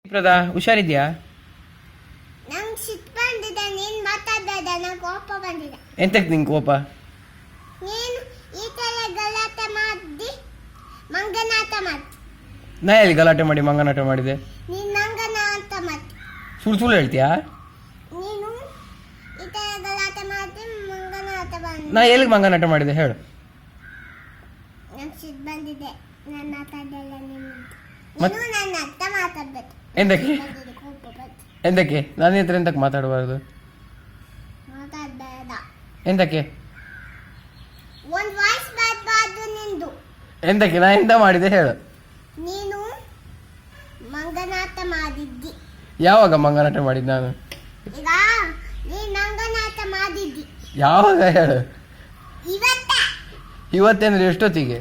ಪ್ರದಾ ಹುಷಾರಿದ್ಯಾ? ನಂಗೆ ಸಿಟ್ಟು ಬಂದಿದೆ. ನೀನು ಮಾತಾಡ್ದೆ ನಂಗೆ ಕೋಪ ಬಂದಿದೆ. ಎಂತಕ್ಕೆ ನಿಂಗೆ ಕೋಪ? ನೀನು ಈ ಥರ ಗಲಾಟೆ ಮಾಡಿ ಮಂಗನಾಟ ಮಾಡಿ. ನಾ ಎಲ್ಲಿ ಗಲಾಟೆ ಮಾಡಿ ಮಂಗನಾಟ ಮಾಡಿದೆ? ನೀನು ಮಂಗನಾಟ ಮಾಡಿ ಸುಳ್ಳು ಸುಳ್ಳು ಹೇಳ್ತೀಯಾ? ನೀನು ಈ ಥರ ಗಲಾಟೆ ಮಾಡಿ ಮಂಗನಾಟ ಬಂದು. ನಾ ಎಲ್ಲಿಗೆ ಮಂಗನಾಟ ಮಾಡಿದೆ ಹೇಳು? ನಂಗೆ ಸಿಟ್ಟು ಬಂದಿದೆ. ನಾನು ಮಾತಾಡಲ್ಲ. ಮತ್- ನೀನು ನನ್ನ ಅರ್ಥ ಮಾತಾಡ್ಬೇಕು. ಎಂತಕ್ಕೆ ಬಂದಿದೆ ಕೋಪ ಬಂತು. ಎಂತಕ್ಕೆ ನನ್ನ ಹತ್ರ ಎಂತಕ್ಕೆ ಮಾತಾಡಬಾರ್ದು? ಮಾತಾಡಬೇಡ. ಎಂತಕ್ಕೆ ಒಂದು ವಾಯ್ಸ್ ಬರಬಾರ್ದು ನಿಂದು. ಎಂತಕ್ಕೆ ನಾ ಎಂತ ಮಾಡಿದೆ ಹೇಳು? ನೀನು ಮಂಗನಾಟ ಮಾಡಿದ್ದಿ. ಯಾವಾಗ ಮಂಗನಾಟ ಮಾಡಿದ್ದು ನಾನು? ಈಗ ನೀನು ಮಂಗನಾಟ ಮಾಡಿದ್ದಿ. ಯಾವಾಗ ಹೇಳು? ಇವತ್ತ ಇವತ್ತೇಂದ್ರೆ ಎಷ್ಟೊತ್ತಿಗೆ?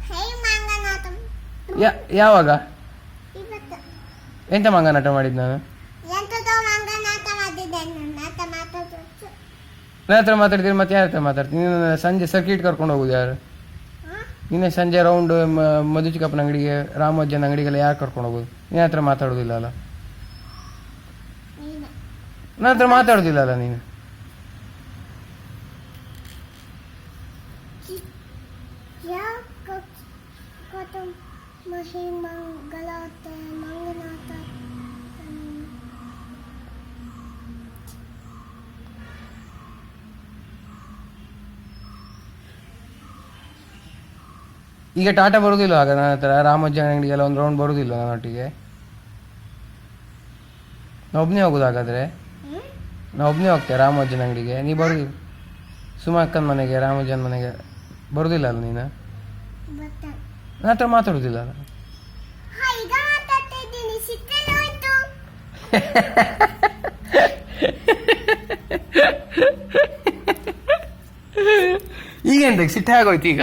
ಹೇ ಮಂಗನಾಟ ಯಾವಾಗ ಇವತ್ತ ಎಂತ ಮಂಗನಾಟ ಮಾಡಿದ್ದು ನಾನು? ಎಂತದೋ ಮಂಗನಾಟ ಮಾಡಿದ್ದೆ. ನನ್ನ ಹತ್ರ ಮಾತಾಡೋದು. ನನ್ನ ಹತ್ರ ಮಾತಾಡ್ತೀನಿ ಮತ್ತೆ ಯಾರ ಹತ್ರ ಮಾತಾಡ್ತೀನಿ? ನೀನು ಸಂಜೆ ಸರ್ಕಿಟ್ ಕರ್ಕೊಂಡು ಹೋಗುದು ಯಾರು? ನಿನ್ನೆ ಸಂಜೆ ರೌಂಡ್ ಮಧು ಚಿಕ್ಕಪ್ಪನ ಅಂಗಡಿಗೆ, ರಾಮೋಜ್ಜನ ಅಂಗಡಿಗೆಲ್ಲ ಯಾರು ಕರ್ಕೊಂಡು ಹೋಗೋದು? ನಿನ್ನ ಹತ್ರ ಮಾತಾಡೋದಿಲ್ಲ ಅಲ್ಲ? ನೀನು ನನ್ನ ಹತ್ರ ಮಾತಾಡೋದಿಲ್ಲ ಅಲ್ಲ ನೀನು? ಯಾಕೆ ಮಹಿ ಮಂಗಲಾಟ ಮಂಗನಾಟ ಈಗ ಟಾಟಾ ಬರುದಿಲ್ಲ ಆಗ ನನ್ನ ಹತ್ರ ರಾಮೋಜ್ಜನ ಅಂಗಡಿಗೆಲ್ಲ ಒಂದು ರೌಂಡ್ ಬರುದಿಲ್ಲ ನನ್ನೊಟ್ಟಿಗೆ? ನಾ ಒಬ್ಬನೇ ಹೋಗುದು ಹಾಗಾದ್ರೆ? ನಾ ಒಬ್ಬನೇ ಹೋಗ್ತೇನೆ ರಾಮೋಜ್ಜನ ಅಂಗಡಿಗೆ, ನೀ ಬರುದಿಲ್ಲ? ಸುಮಕ್ಕನ ಮನೆಗೆ, ರಾಮೋಜ್ಜನ ಮನೆಗೆ ಬರುದಿಲ್ಲ ಅಲ್ಲ ನೀನು? ಗೊತ್ತ. ನನ್ನ ಹತ್ರ ಮಾತಾಡುದಿಲ್ಲ ಅಲ್ಲ? ಈಗ ಮಾತಾಡ್ತಾ ಇದ್ದೀನಿ. ಸಿಟ್ಟೆಲ್ಲ ಹೋಯ್ತು. ಈಗ ಎಂತಕ್ಕೆ ಸಿಟ್ಟು ಆಗೋಯ್ತು ಈಗ?